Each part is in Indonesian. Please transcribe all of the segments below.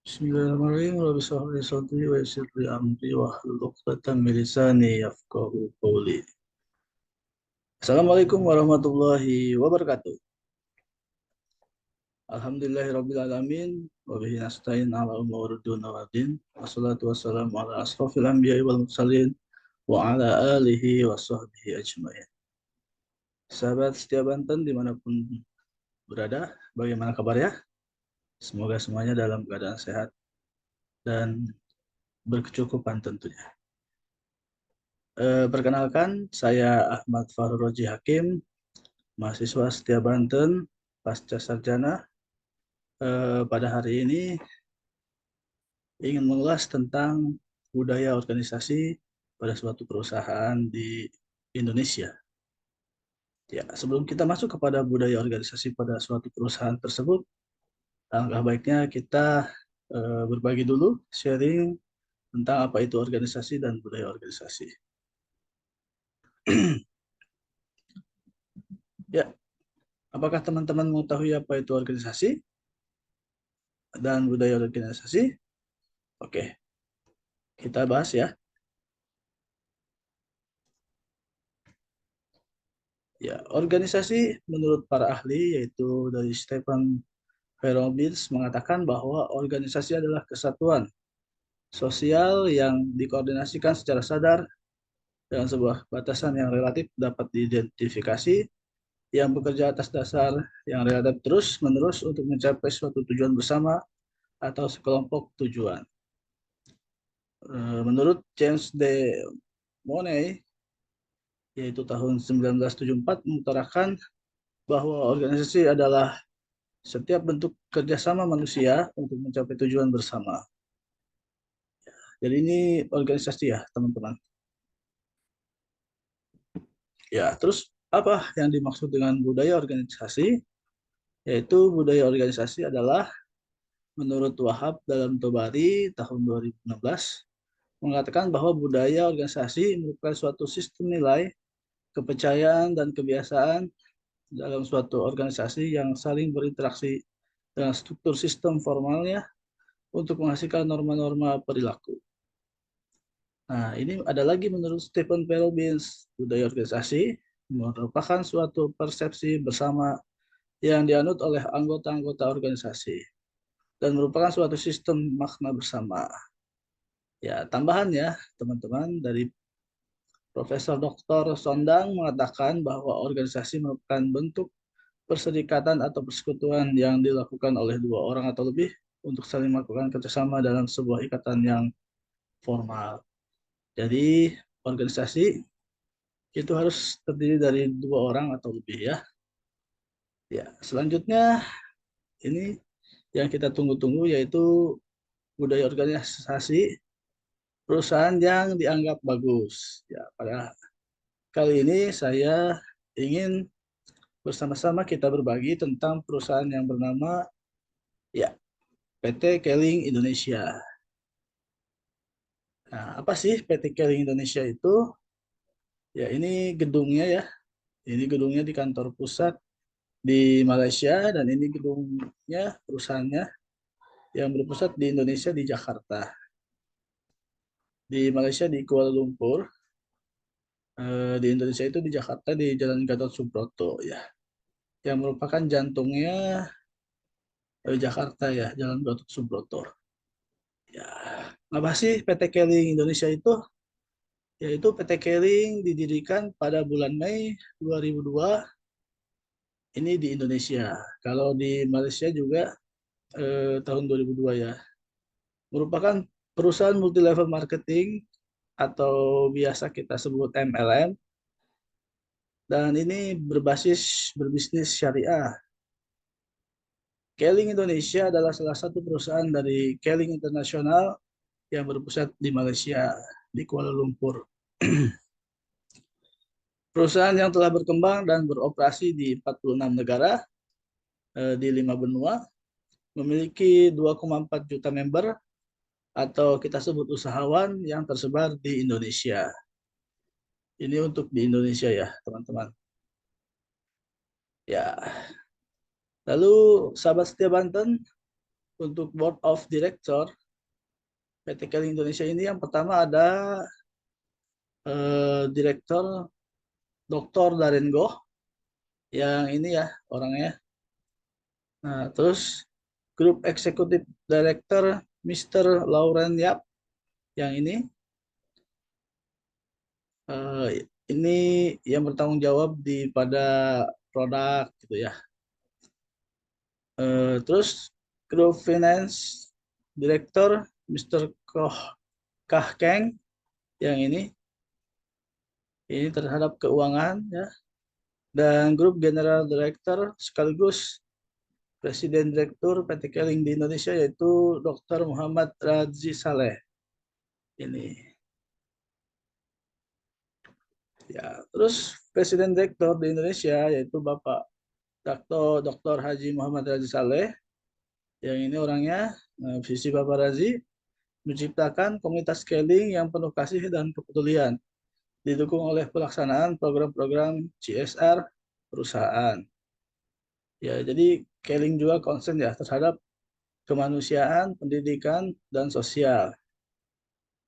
Bismillahirrahmanirrahim. Rabbi shrah li sadri wa yassir li amri wahlul 'uqdatam min lisani yafqahu qawli. Assalamualaikum warahmatullahi wabarakatuh. Alhamdulillahirabbil alamin wa bihi nasta'in ala umuri dunya waddin. Wassalatu wassalamu ala asrofil anbiya'i wal mursalin wa ala alihi wa sahbihi ajmain. Sahabat setia Banten dimanapun berada, bagaimana kabar ya? Semoga semuanya dalam keadaan sehat dan berkecukupan tentunya. Perkenalkan, saya Ahmad Fahruroji Hakim, mahasiswa setia Banten, pasca sarjana. Pada hari ini ingin mengulas tentang budaya organisasi pada suatu perusahaan di Indonesia. Ya, sebelum kita masuk kepada budaya organisasi pada suatu perusahaan tersebut, alangkah baiknya kita berbagi dulu, sharing tentang apa itu organisasi dan budaya organisasi. Ya, apakah teman-teman mengetahui apa itu organisasi dan budaya organisasi? Oke, kita bahas ya. Ya, organisasi menurut para ahli yaitu dari Stephen Verobins mengatakan bahwa organisasi adalah kesatuan sosial yang dikoordinasikan secara sadar dengan sebuah batasan yang relatif dapat diidentifikasi yang bekerja atas dasar yang relatif terus-menerus untuk mencapai suatu tujuan bersama atau sekelompok tujuan. Menurut James D. Money, yaitu tahun 1974, mengutarakan bahwa organisasi adalah setiap bentuk kerjasama manusia untuk mencapai tujuan bersama. Jadi ini organisasi ya, teman-teman. Ya, terus apa yang dimaksud dengan budaya organisasi? Yaitu budaya organisasi adalah menurut Wahab dalam Tobari tahun 2016 mengatakan bahwa budaya organisasi merupakan suatu sistem nilai, kepercayaan, dan kebiasaan dalam suatu organisasi yang saling berinteraksi dengan struktur sistem formalnya untuk menghasilkan norma-norma perilaku. Nah, ini ada lagi menurut Stephen Perlbins, budaya organisasi merupakan suatu persepsi bersama yang dianut oleh anggota-anggota organisasi dan merupakan suatu sistem makna bersama. Ya, tambahan ya, teman-teman, dari Profesor Dr. Sondang mengatakan bahwa organisasi merupakan bentuk perserikatan atau persekutuan yang dilakukan oleh dua orang atau lebih untuk saling melakukan kerjasama dalam sebuah ikatan yang formal. Jadi organisasi itu harus terdiri dari dua orang atau lebih ya. Ya, selanjutnya ini yang kita tunggu-tunggu yaitu budaya organisasi perusahaan yang dianggap bagus. Ya, pada kali ini saya ingin bersama-sama kita berbagi tentang perusahaan yang bernama ya PT Keling Indonesia. Nah, apa sih PT Keling Indonesia itu? Ya, ini gedungnya ya. Ini gedungnya di kantor pusat di Malaysia dan ini gedungnya perusahaannya yang berpusat di Indonesia di Jakarta. Di Malaysia di Kuala Lumpur, di Indonesia itu di Jakarta di Jalan Gatot Subroto ya. Yang merupakan jantungnya Jakarta ya, Jalan Gatot Subroto. Ya, apa sih PT Keling Indonesia itu? Yaitu PT Keling didirikan pada bulan Mei 2002 ini di Indonesia. Kalau di Malaysia juga tahun 2002 ya. Merupakan perusahaan multi level marketing atau biasa kita sebut MLM dan ini berbasis berbisnis syariah. Keling Indonesia adalah salah satu perusahaan dari Keling International yang berpusat di Malaysia, di Kuala Lumpur. Perusahaan yang telah berkembang dan beroperasi di 46 negara, di 5 benua, memiliki 2,4 juta member atau kita sebut usahawan yang tersebar di Indonesia. Ini untuk di Indonesia ya, teman-teman. Ya, Lalu sahabat setia Banten, untuk Board of Director PT Keling Indonesia ini yang pertama ada Direktur Dr. Darren Goh, yang ini ya orangnya. Nah, terus Grup Eksekutif Director Mr. Lauren Yap, yang eh, ini yang bertanggung jawab di pada produk gitu ya. Terus Grup Finance Director Mr. Koh Kah Keng, yang ini terhadap keuangan ya. Dan Grup General Director sekaligus Presiden Direktur PT Keling di Indonesia yaitu Dr. Muhammad Radzi Saleh ini. Ya, terus Presiden Direktur di Indonesia yaitu Bapak Dr. Haji Muhammad Radzi Saleh, yang ini orangnya visi Bapak Radzi menciptakan komunitas scaling yang penuh kasih dan kepedulian, didukung oleh pelaksanaan program-program CSR perusahaan. Ya, jadi Keling juga konsen ya terhadap kemanusiaan, pendidikan, dan sosial.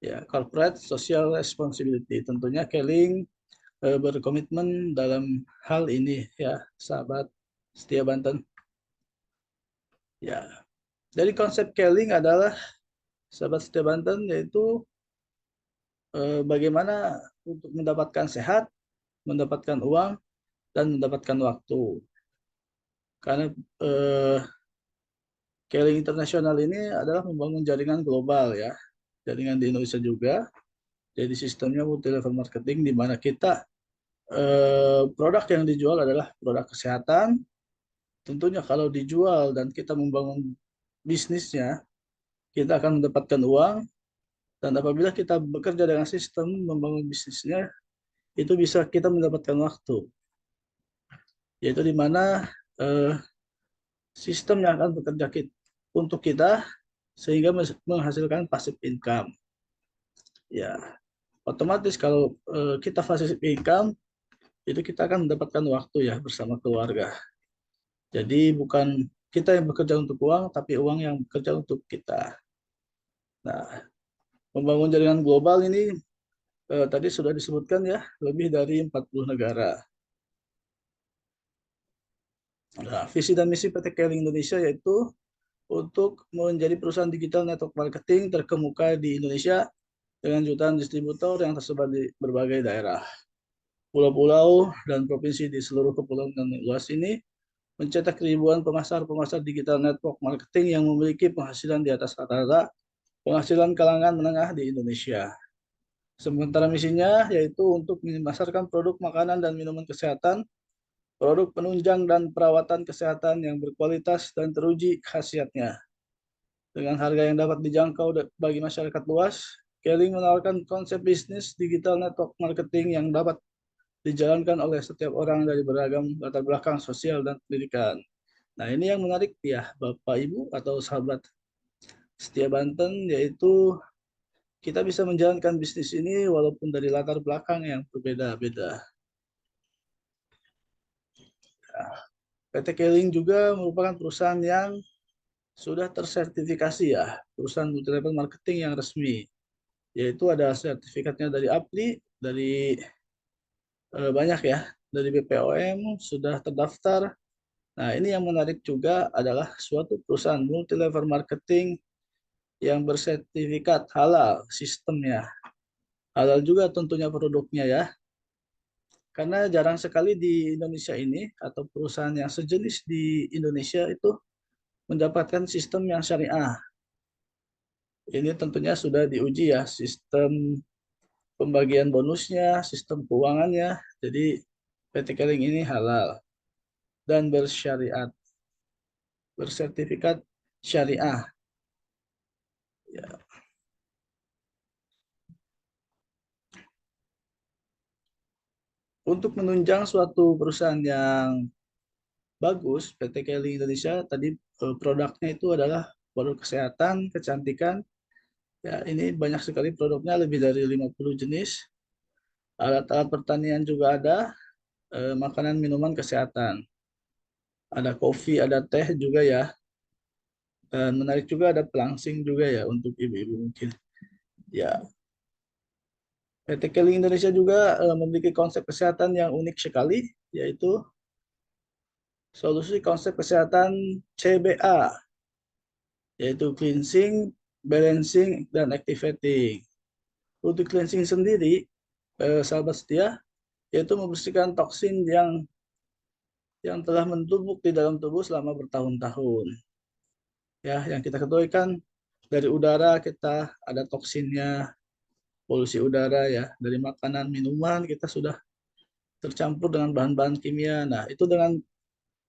Ya, corporate social responsibility. Tentunya Keling berkomitmen dalam hal ini ya, sahabat setia Banten. Ya, dari konsep Keling adalah sahabat setia Banten yaitu bagaimana untuk mendapatkan sehat, mendapatkan uang, dan mendapatkan waktu. Karena eh, Keling Internasional ini adalah membangun jaringan global ya, jaringan di Indonesia juga. Jadi sistemnya multi level marketing di mana kita produk yang dijual adalah produk kesehatan. Tentunya kalau dijual dan kita membangun bisnisnya, kita akan mendapatkan uang. Dan apabila kita bekerja dengan sistem membangun bisnisnya, itu bisa kita mendapatkan waktu. Yaitu di mana eh, sistem yang akan bekerja untuk kita sehingga menghasilkan passive income. Ya, otomatis kalau kita passive income, itu kita akan mendapatkan waktu ya bersama keluarga. Jadi bukan kita yang bekerja untuk uang, tapi uang yang bekerja untuk kita. Nah, membangun jaringan global ini tadi sudah disebutkan ya, lebih dari 40 negara. Nah, visi dan misi PT Keling Indonesia yaitu untuk menjadi perusahaan digital network marketing terkemuka di Indonesia dengan jutaan distributor yang tersebar di berbagai daerah. Pulau-pulau dan provinsi di seluruh kepulauan dan luas ini mencetak ribuan pemasar-pemasar digital network marketing yang memiliki penghasilan di atas rata-rata penghasilan kalangan menengah di Indonesia. Sementara misinya yaitu untuk memasarkan produk makanan dan minuman kesehatan, produk penunjang dan perawatan kesehatan yang berkualitas dan teruji khasiatnya. Dengan harga yang dapat dijangkau bagi masyarakat luas, Keling menawarkan konsep bisnis digital network marketing yang dapat dijalankan oleh setiap orang dari beragam latar belakang sosial dan pendidikan. Nah, ini yang menarik ya, Bapak Ibu atau sahabat setia Banten, yaitu kita bisa menjalankan bisnis ini walaupun dari latar belakang yang berbeda-beda. Nah, PT Keling juga merupakan perusahaan yang sudah tersertifikasi ya, perusahaan multilevel marketing yang resmi, yaitu ada sertifikatnya dari APRI, dari banyak ya, dari BPOM sudah terdaftar. Nah, ini yang menarik juga adalah suatu perusahaan multilevel marketing yang bersertifikat halal sistemnya. Halal juga tentunya produknya ya. Karena jarang sekali di Indonesia ini atau perusahaan yang sejenis di Indonesia itu mendapatkan sistem yang syariah. Ini tentunya sudah diuji ya sistem pembagian bonusnya, sistem keuangannya. Jadi PT Keling ini halal dan bersyariat, bersertifikat syariah. Ya. Untuk menunjang suatu perusahaan yang bagus, PT Keling Indonesia tadi produknya itu adalah produk kesehatan, kecantikan. Ya, ini banyak sekali produknya, lebih dari 50 jenis. Alat-alat pertanian juga ada, makanan minuman kesehatan. ada kopi, ada teh juga ya. Dan menarik juga ada pelangsing juga ya untuk ibu-ibu mungkin. Ya, PT Keling Indonesia juga memiliki konsep kesehatan yang unik sekali, yaitu solusi konsep kesehatan CBA, yaitu cleansing, balancing, dan activating. Untuk cleansing sendiri, sahabat setia, yaitu membersihkan toksin yang telah menumpuk di dalam tubuh selama bertahun-tahun. Ya, yang kita ketahui kan dari udara kita ada toksinnya, polusi udara ya, dari makanan, minuman kita sudah tercampur dengan bahan-bahan kimia. Nah, itu dengan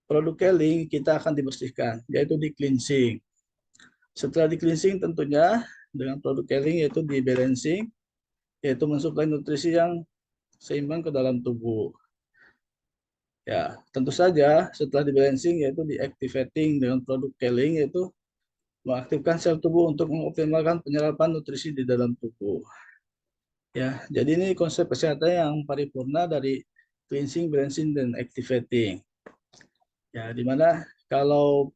produk Keling kita akan dibersihkan, yaitu di cleansing. Setelah di cleansing tentunya dengan produk Keling yaitu di balancing, yaitu mensuplai nutrisi yang seimbang ke dalam tubuh. Ya, tentu saja setelah di balancing yaitu di activating dengan produk Keling yaitu mengaktifkan sel tubuh untuk mengoptimalkan penyerapan nutrisi di dalam tubuh. Ya, jadi ini konsep kesehatan yang paripurna dari cleansing, balancing, dan activating. Ya, dimana kalau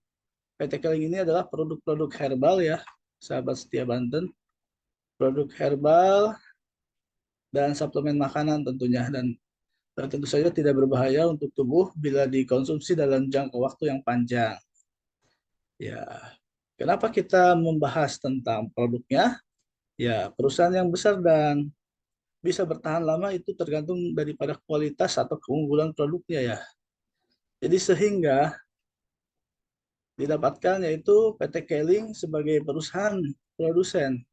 PT Keling ini adalah produk-produk herbal ya, sahabat setia Banten, produk herbal dan suplemen makanan tentunya dan tentu saja tidak berbahaya untuk tubuh bila dikonsumsi dalam jangka waktu yang panjang. Ya, kenapa kita membahas tentang produknya? Ya, perusahaan yang besar dan bisa bertahan lama itu tergantung daripada kualitas atau keunggulan produknya ya. Jadi sehingga didapatkan yaitu PT Keling sebagai perusahaan produsen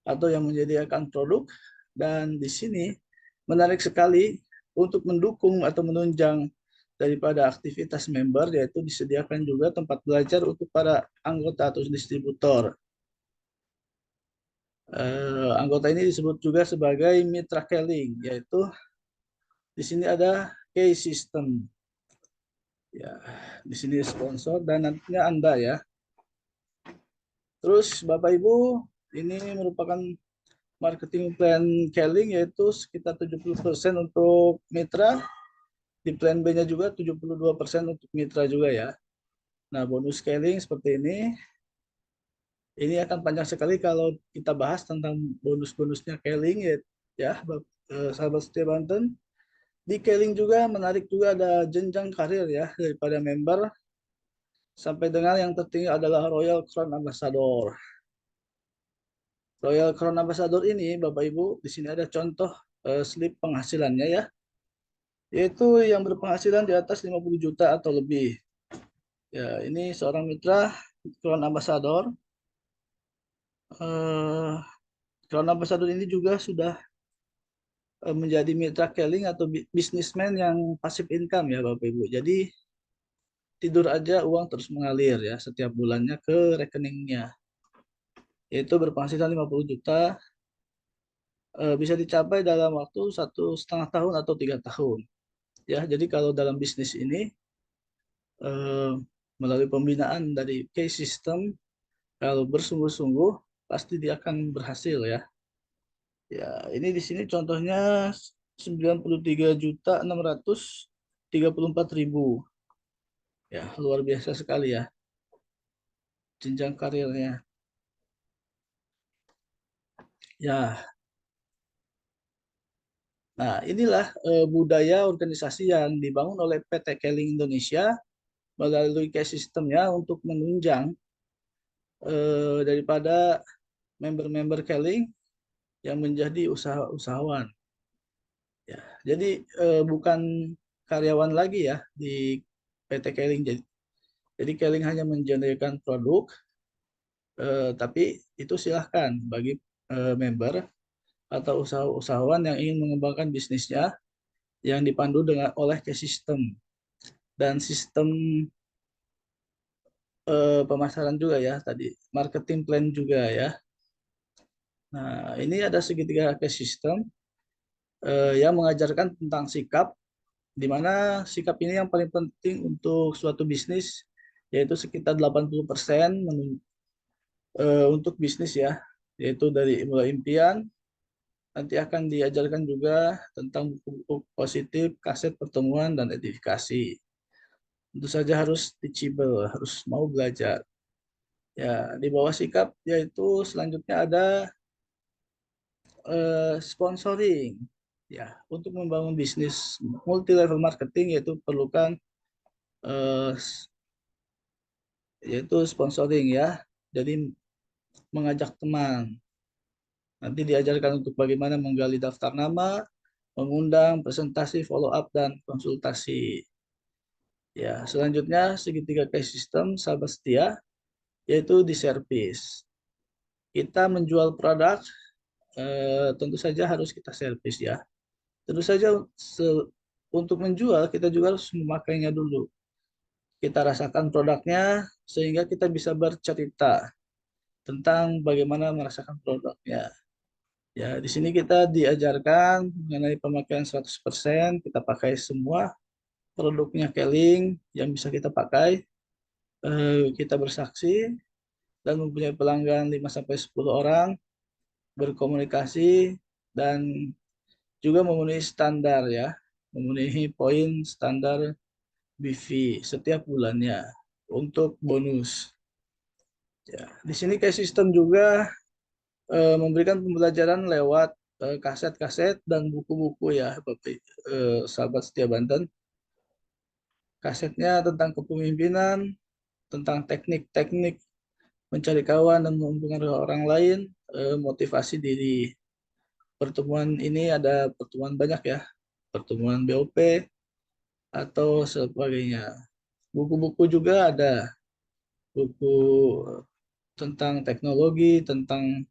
atau yang menyediakan produk dan di sini menarik sekali untuk mendukung atau menunjang daripada aktivitas member yaitu disediakan juga tempat belajar untuk para anggota atau distributor. Anggota ini disebut juga sebagai mitra Keling yaitu di sini ada key system. Ya, di sini sponsor dan nantinya Anda ya. Terus Bapak Ibu, ini merupakan marketing plan Keling yaitu sekitar 70% untuk mitra, di plan B-nya juga 72% untuk mitra juga ya. Nah, bonus Keling seperti ini. Ini akan panjang sekali kalau kita bahas tentang bonus-bonusnya Keling ya, sahabat setia Banten. Di Keling juga menarik juga ada jenjang karir ya daripada member sampai dengan yang tertinggi adalah Royal Crown Ambassador. Royal Crown Ambassador ini, Bapak Ibu, di sini ada contoh slip penghasilannya ya, yaitu yang berpenghasilan di atas 50 juta atau lebih. Ya, ini seorang mitra Crown Ambassador. Eh, Crown Ambassador ini juga sudah menjadi mitra Keling atau bisnismen yang pasif income ya Bapak Ibu. Jadi tidur aja uang terus mengalir ya setiap bulannya ke rekeningnya. Yaitu berpenghasilan 50 juta bisa dicapai dalam waktu 1,5 tahun atau 3 tahun. Ya, jadi kalau dalam bisnis ini eh, melalui pembinaan dari case system, kalau bersungguh-sungguh pasti dia akan berhasil ya. Ya, ini di sini contohnya 93.634.000. Ya, luar biasa sekali ya jenjang karirnya. Ya, nah inilah budaya organisasi yang dibangun oleh PT Keling Indonesia melalui case systemnya untuk menunjang daripada member-member Keling yang menjadi usahawan. Ya, jadi bukan karyawan lagi ya di PT Keling. Jadi Keling hanya menjadikan produk, tapi itu silahkan bagi member atau usahawan yang ingin mengembangkan bisnisnya yang dipandu dengan oleh ke sistem dan sistem pemasaran juga ya tadi marketing plan juga ya. Nah ini ada segitiga ke sistem yang mengajarkan tentang sikap, di mana sikap ini yang paling penting untuk suatu bisnis yaitu sekitar 80% untuk bisnis ya, yaitu dari mulai impian. Nanti akan diajarkan juga tentang buku-buku positif, kaset pertemuan, dan edifikasi. tentu saja harus teachable, harus mau belajar. Ya, di bawah sikap yaitu selanjutnya ada sponsoring. Ya, untuk membangun bisnis multi level marketing yaitu perlukan eh, yaitu sponsoring ya. Jadi mengajak teman. Nanti diajarkan untuk bagaimana menggali daftar nama, mengundang, presentasi, follow up dan konsultasi. Ya, selanjutnya segitiga cash system sahabat setia yaitu di service. Kita menjual produk tentu saja harus kita servis ya. Tentu saja untuk menjual kita juga harus memakainya dulu. Kita rasakan produknya sehingga kita bisa bercerita tentang bagaimana merasakan produknya. Ya, di sini kita diajarkan mengenai pemakaian 100%, kita pakai semua produknya Keling yang bisa kita pakai. Kita bersaksi dan mempunyai pelanggan 5 sampai 10 orang, berkomunikasi dan juga memenuhi standar ya, memenuhi poin standar BV setiap bulannya untuk bonus. Ya, di sini kayak sistem juga memberikan pembelajaran lewat kaset-kaset dan buku-buku ya, Bapak, sahabat setia Banten. Kasetnya tentang kepemimpinan, tentang teknik-teknik mencari kawan dan mempengaruhi orang lain, motivasi diri. Pertemuan ini ada pertemuan banyak ya, pertemuan BOP atau sebagainya. Buku-buku juga ada, buku tentang teknologi, tentang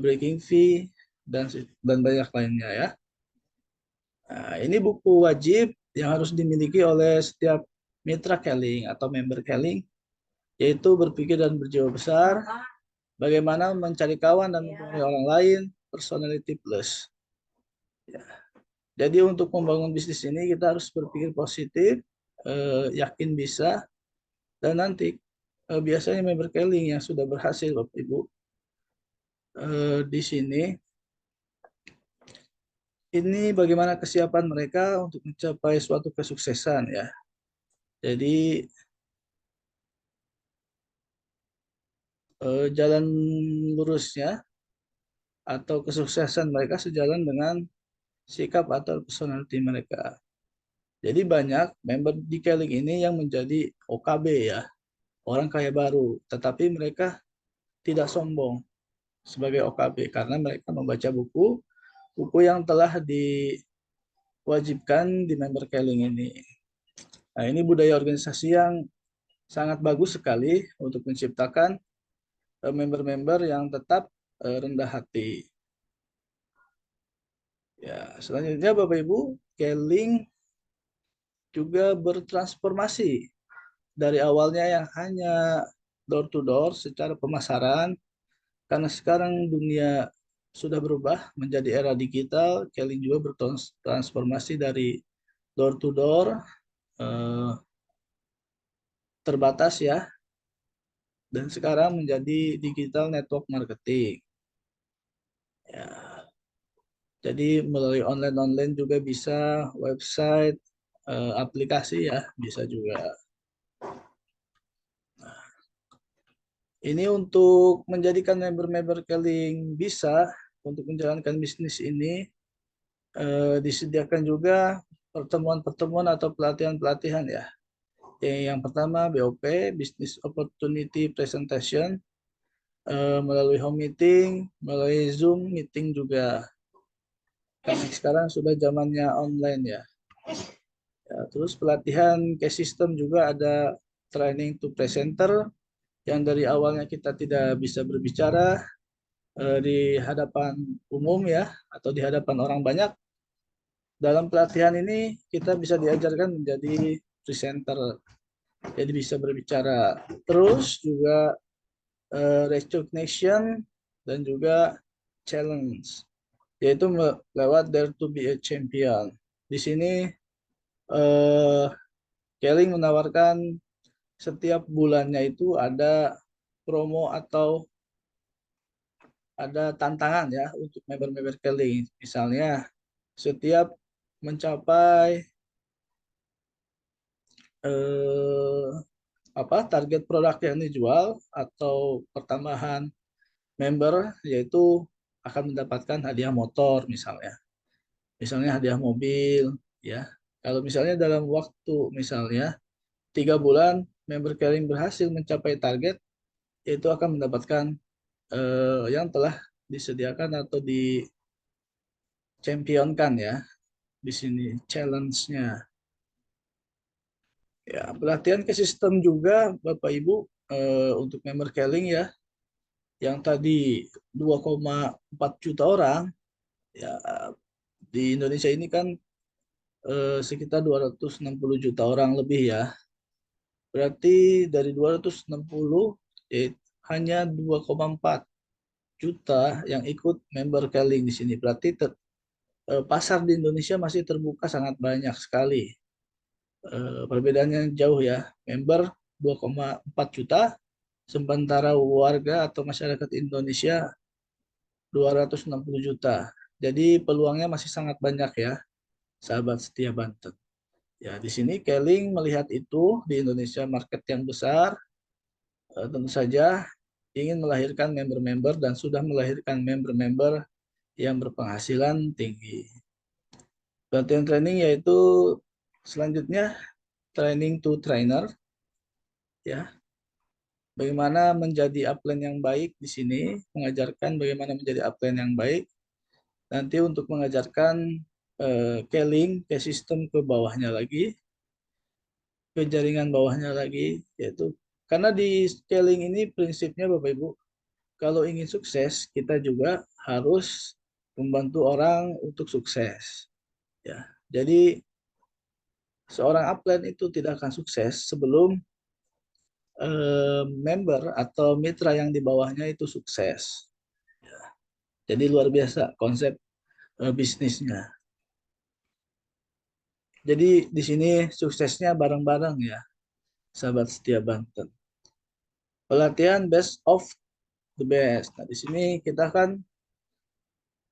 breaking fee dan banyak lainnya ya. Nah, ini buku wajib yang harus dimiliki oleh setiap mitra Keling atau member Keling, yaitu berpikir dan berjiwa besar, bagaimana mencari kawan dan mempengaruhi orang lain, personality plus. Ya. Jadi untuk membangun bisnis ini kita harus berpikir positif, yakin bisa, dan nanti biasanya member Keling yang sudah berhasil, Bapak Ibu, di sini ini bagaimana kesiapan mereka untuk mencapai suatu kesuksesan ya. Jadi jalan lurusnya atau kesuksesan mereka sejalan dengan sikap atau personality mereka. Jadi banyak member di Keling ini yang menjadi OKB ya, orang kaya baru, tetapi mereka tidak sombong sebagai OKB karena mereka membaca buku yang telah diwajibkan di member Keling ini. Nah, ini budaya organisasi yang sangat bagus sekali untuk menciptakan member-member yang tetap rendah hati. Ya, selanjutnya Bapak Ibu, Keling juga bertransformasi dari awalnya yang hanya door to door secara pemasaran, karena sekarang dunia sudah berubah menjadi era digital. Keling juga bertransformasi dari door to door terbatas ya, dan sekarang menjadi digital network marketing. Ya, jadi melalui online juga bisa, website, aplikasi ya bisa juga. Ini untuk menjadikan member-member Keling bisa untuk menjalankan bisnis ini, disediakan juga pertemuan-pertemuan atau pelatihan-pelatihan ya. Yang pertama BOP, Business Opportunity Presentation, melalui home meeting, melalui Zoom meeting juga. Karena sekarang sudah zamannya online ya. Ya, terus pelatihan case system juga ada training to presenter yang dari awalnya kita tidak bisa berbicara di hadapan umum ya atau di hadapan orang banyak. Dalam pelatihan ini kita bisa diajarkan menjadi presenter, jadi bisa berbicara. Terus juga recognition dan juga challenge, yaitu lewat Dare to be a Champion. Di sini eh, Keling menawarkan setiap bulannya itu ada promo atau ada tantangan ya untuk member-member Keling. Misalnya setiap mencapai eh, target produk yang dijual atau pertambahan member, yaitu akan mendapatkan hadiah motor misalnya hadiah mobil, ya. Kalau misalnya dalam waktu misalnya 3 bulan member Kering berhasil mencapai target, itu akan mendapatkan yang telah disediakan atau championkan, ya, di sini challenge-nya. Ya, pelatihan ke sistem juga Bapak Ibu, untuk member Keling, ya, yang tadi 2,4 juta orang, ya, di Indonesia ini kan sekitar 260 juta orang lebih, ya. Berarti dari 260, hanya 2,4 juta yang ikut member Keling di sini. Berarti pasar di Indonesia masih terbuka sangat banyak sekali. Perbedaannya jauh, ya. Member 2,4 juta, sementara warga atau masyarakat Indonesia 260 juta. Jadi peluangnya masih sangat banyak, ya, sahabat setia Banten. Ya, di sini Keling melihat itu di Indonesia market yang besar, tentu saja ingin melahirkan member-member dan sudah melahirkan member-member yang berpenghasilan tinggi. Pelatihan training yaitu selanjutnya training to trainer, ya. Bagaimana menjadi upline yang baik di sini, mengajarkan bagaimana menjadi upline yang baik. Nanti untuk mengajarkan Keling ke sistem ke bawahnya lagi, ke jaringan bawahnya lagi, yaitu karena di scaling ini prinsipnya Bapak Ibu, kalau ingin sukses kita juga harus membantu orang untuk sukses, ya. Jadi seorang upline itu tidak akan sukses sebelum member atau mitra yang di bawahnya itu sukses. Jadi luar biasa konsep bisnisnya. Jadi di sini suksesnya bareng-bareng, ya, sahabat setia Banten. Pelatihan best of the best. Nah, di sini kita kan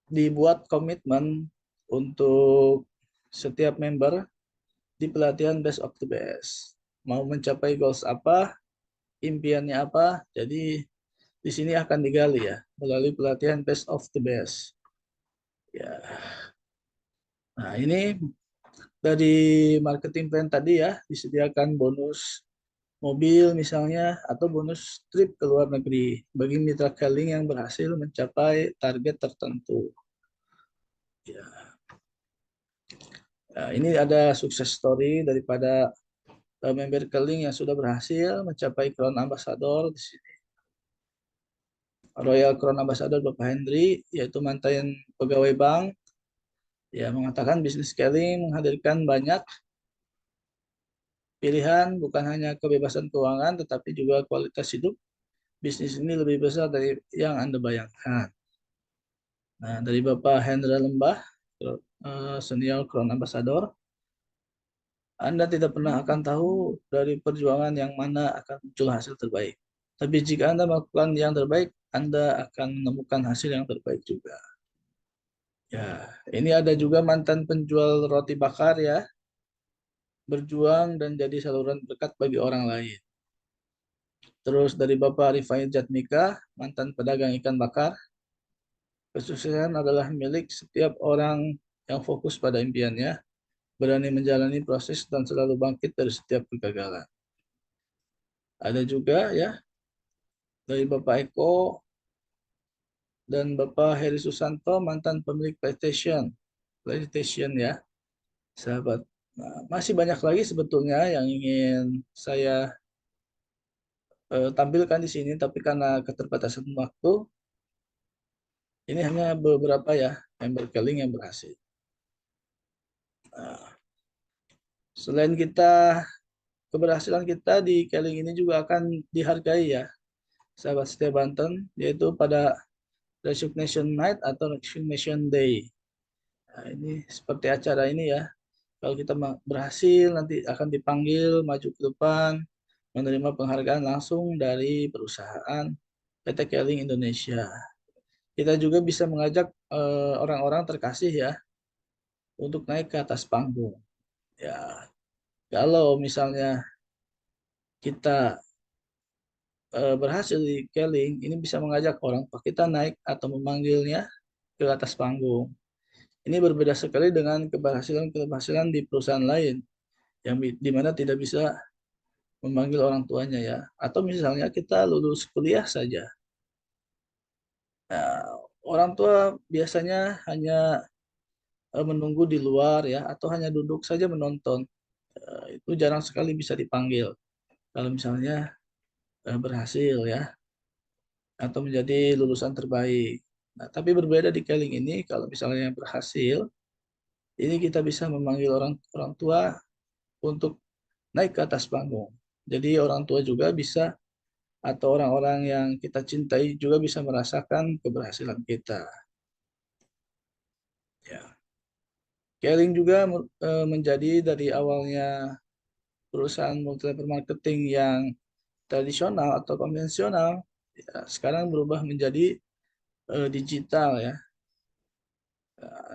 dibuat komitmen untuk setiap member di pelatihan best of the best. Mau mencapai goals apa, impiannya apa, jadi di sini akan digali, ya, melalui pelatihan best of the best. Ya. Nah, ini dari marketing plan tadi, ya, disediakan bonus mobil misalnya atau bonus trip ke luar negeri bagi mitra Keling yang berhasil mencapai target tertentu. Ya. Nah, ini ada sukses story daripada member Keling yang sudah berhasil mencapai Crown Ambassador di sini. Royal Crown Ambassador Bapak Hendri, yaitu mantan pegawai bank, ya, mengatakan bisnis Keling menghadirkan banyak pilihan, bukan hanya kebebasan keuangan, tetapi juga kualitas hidup. Bisnis ini lebih besar dari yang Anda bayangkan. Nah, dari Bapak Hendra Lembah, senior Crown Ambassador, Anda tidak pernah akan tahu dari perjuangan yang mana akan muncul hasil terbaik. Tapi jika Anda melakukan yang terbaik, Anda akan menemukan hasil yang terbaik juga. Ya, ini ada juga mantan penjual roti bakar, ya, berjuang dan jadi saluran berkat bagi orang lain. Terus dari Bapak Rifai Jatmika, mantan pedagang ikan bakar, kesuksesan adalah milik setiap orang yang fokus pada impiannya, berani menjalani proses dan selalu bangkit dari setiap kegagalan. Ada juga, ya, dari Bapak Eko dan Bapak Heri Susanto, mantan pemilik PlayStation, ya, sahabat. Nah, masih banyak lagi sebetulnya yang ingin saya tampilkan di sini, tapi karena keterbatasan waktu, ini hanya beberapa, ya, member Keling yang berhasil. Nah, selain keberhasilan kita di Keling ini juga akan dihargai, ya, sahabat setia Banten, yaitu pada Resignation Night atau Resignation Day. Nah, ini seperti acara ini, ya. Kalau kita berhasil, nanti akan dipanggil maju ke depan, menerima penghargaan langsung dari perusahaan PT Keling Indonesia. Kita juga bisa mengajak orang-orang terkasih, ya, untuk naik ke atas panggung. Ya, Kalau misalnya kita berhasil di Keling, ini bisa mengajak orang tua kita naik atau memanggilnya ke atas panggung. Ini berbeda sekali dengan keberhasilan-keberhasilan di perusahaan lain yang di mana tidak bisa memanggil orang tuanya ya. Atau misalnya kita lulus kuliah saja. Nah, orang tua biasanya hanya menunggu di luar ya atau hanya duduk saja menonton. Itu jarang sekali bisa dipanggil kalau misalnya berhasil ya atau menjadi lulusan terbaik. Nah, tapi berbeda di Keling ini kalau misalnya berhasil, ini kita bisa memanggil orang orang tua untuk naik ke atas panggung. Jadi orang tua juga bisa atau orang-orang yang kita cintai juga bisa merasakan keberhasilan kita. Ya. Keling juga menjadi dari awalnya perusahaan multi level marketing yang tradisional atau konvensional, ya, sekarang berubah menjadi digital ya.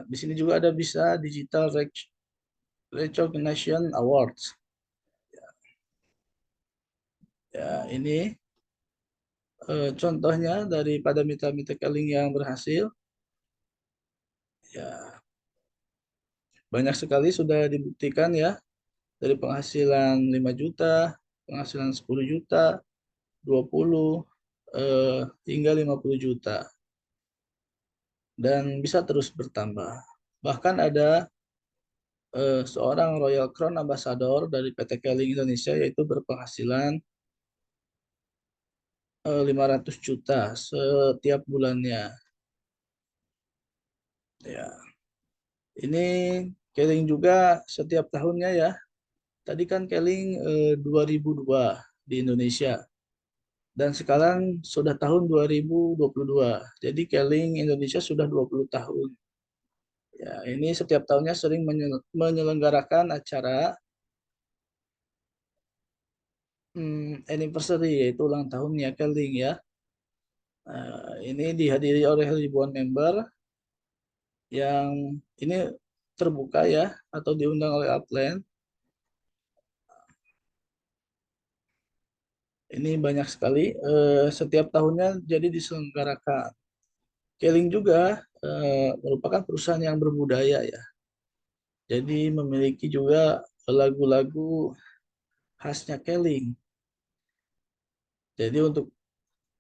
Di sini juga ada bisa Digital Recognition Awards. Ya, ini contohnya daripada mitra-mitra Keling yang berhasil. Ya, banyak sekali sudah dibuktikan ya dari penghasilan 5 juta, penghasilan 10 juta, 20 hingga 50 juta dan bisa terus bertambah. Bahkan ada seorang Royal Crown Ambassador dari PT Keling Indonesia yaitu berpenghasilan 500 juta setiap bulannya. Ya, ini Keling juga setiap tahunnya ya. Tadi kan Keling 2002 di Indonesia dan sekarang sudah tahun 2022. Jadi Keling Indonesia sudah 20 tahun. Ya, ini setiap tahunnya sering menyelenggarakan acara anniversary yaitu ulang tahunnya Keling ya. Ini dihadiri oleh ribuan member yang ini terbuka ya atau diundang oleh upline. Ini banyak sekali setiap tahunnya jadi diselenggarakan. Keling juga merupakan perusahaan yang berbudaya ya. Jadi memiliki juga lagu-lagu khasnya Keling. Jadi untuk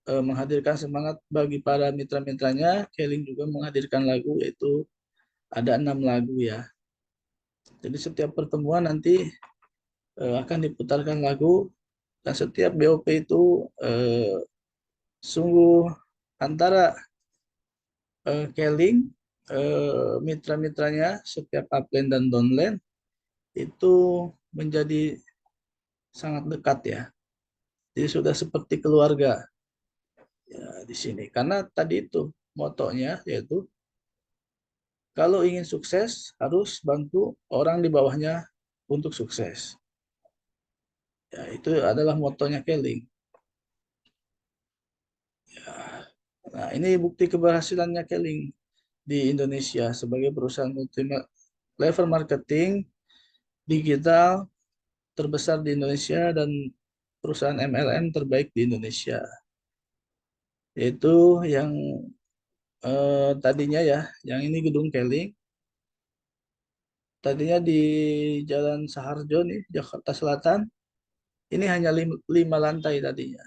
menghadirkan semangat bagi para mitra-mitranya, Keling juga menghadirkan lagu yaitu ada 6 lagu ya. Jadi setiap pertemuan nanti akan diputarkan lagu dan setiap BOP itu sungguh antara Keling, mitra-mitranya setiap upline dan downline itu menjadi sangat dekat ya. Jadi sudah seperti keluarga ya di sini. Karena tadi itu motonya yaitu kalau ingin sukses harus bantu orang di bawahnya untuk sukses. Ya, itu adalah motonya Keling. Ya. Nah, ini bukti keberhasilannya Keling di Indonesia sebagai perusahaan multi level marketing digital terbesar di Indonesia dan perusahaan MLM terbaik di Indonesia. Yaitu yang tadinya ya, yang ini gedung Keling, tadinya di Jalan Saharjo nih, Jakarta Selatan, ini hanya 5 lantai tadinya.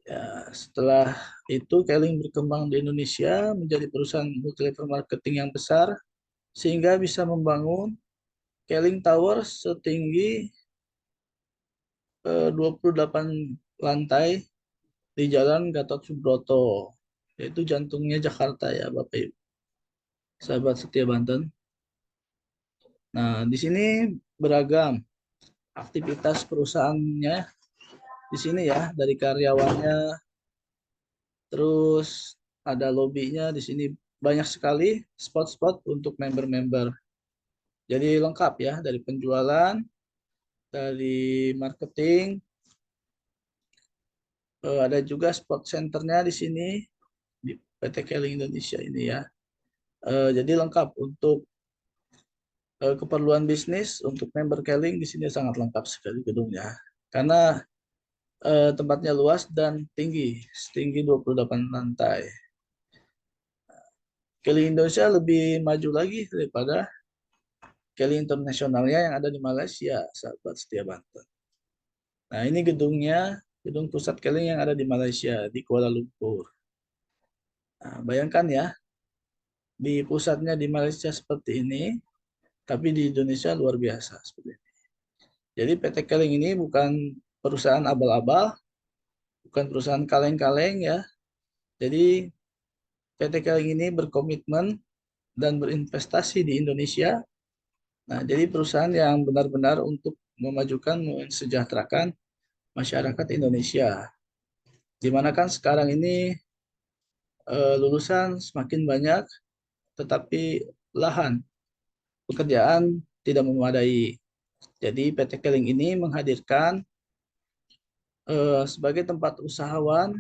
Ya, setelah itu Keling berkembang di Indonesia menjadi perusahaan multi level marketing yang besar sehingga bisa membangun Keling Tower setinggi 28 lantai di Jalan Gatot Subroto, yaitu jantungnya Jakarta ya Bapak Ibu, sahabat setia Banten. Nah, di sini beragam aktivitas perusahaannya di sini ya, dari karyawannya, terus ada lobbynya di sini banyak sekali spot-spot untuk member-member. Jadi lengkap ya dari penjualan, dari marketing, ada juga spot centernya di sini di PT Keling Indonesia ini ya. Jadi lengkap untuk keperluan bisnis untuk member Keling di sini sangat lengkap sekali gedungnya. Karena tempatnya luas dan tinggi, setinggi 28 lantai. Keling Indonesia lebih maju lagi daripada Keling internasionalnya yang ada di Malaysia, sahabat setia Banten. Nah, ini gedungnya, gedung pusat Keling yang ada di Malaysia, di Kuala Lumpur. Nah, bayangkan ya, di pusatnya di Malaysia seperti ini, tapi di Indonesia luar biasa seperti ini. Jadi PT Keling ini bukan perusahaan abal-abal, bukan perusahaan kaleng-kaleng ya. Jadi PT Keling ini berkomitmen dan berinvestasi di Indonesia. Nah, jadi perusahaan yang benar-benar untuk memajukan, mensejahterakan masyarakat Indonesia. Di mana kan sekarang ini lulusan semakin banyak, tetapi lahan pekerjaan tidak memadai. Jadi PT Keling ini menghadirkan sebagai tempat usahawan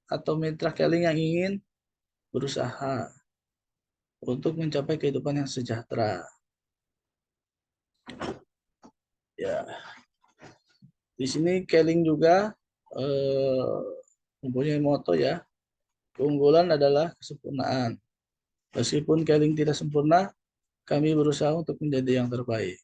atau mitra Keling yang ingin berusaha untuk mencapai kehidupan yang sejahtera. Ya, di sini Keling juga eh, mempunyai moto ya, keunggulan adalah kesempurnaan. Meskipun Keling tidak sempurna, kami berusaha untuk menjadi yang terbaik.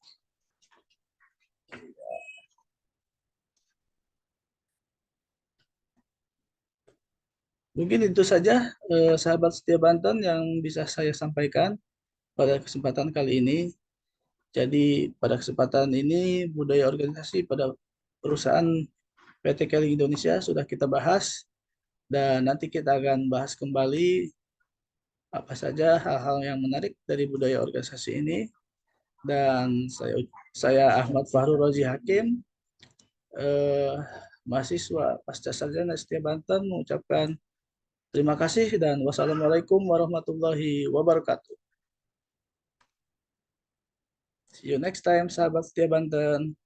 Mungkin itu saja sahabat setia Banten yang bisa saya sampaikan pada kesempatan kali ini. Jadi pada kesempatan ini budaya organisasi pada perusahaan PT Keling Indonesia sudah kita bahas dan nanti kita akan bahas kembali apa saja hal-hal yang menarik dari budaya organisasi ini. Dan saya Ahmad Fahru Rozi Hakim, eh, mahasiswa Pasca Sarjana Setia Banten mengucapkan terima kasih dan wassalamualaikum warahmatullahi wabarakatuh. See you next time, sahabat Setia Banten.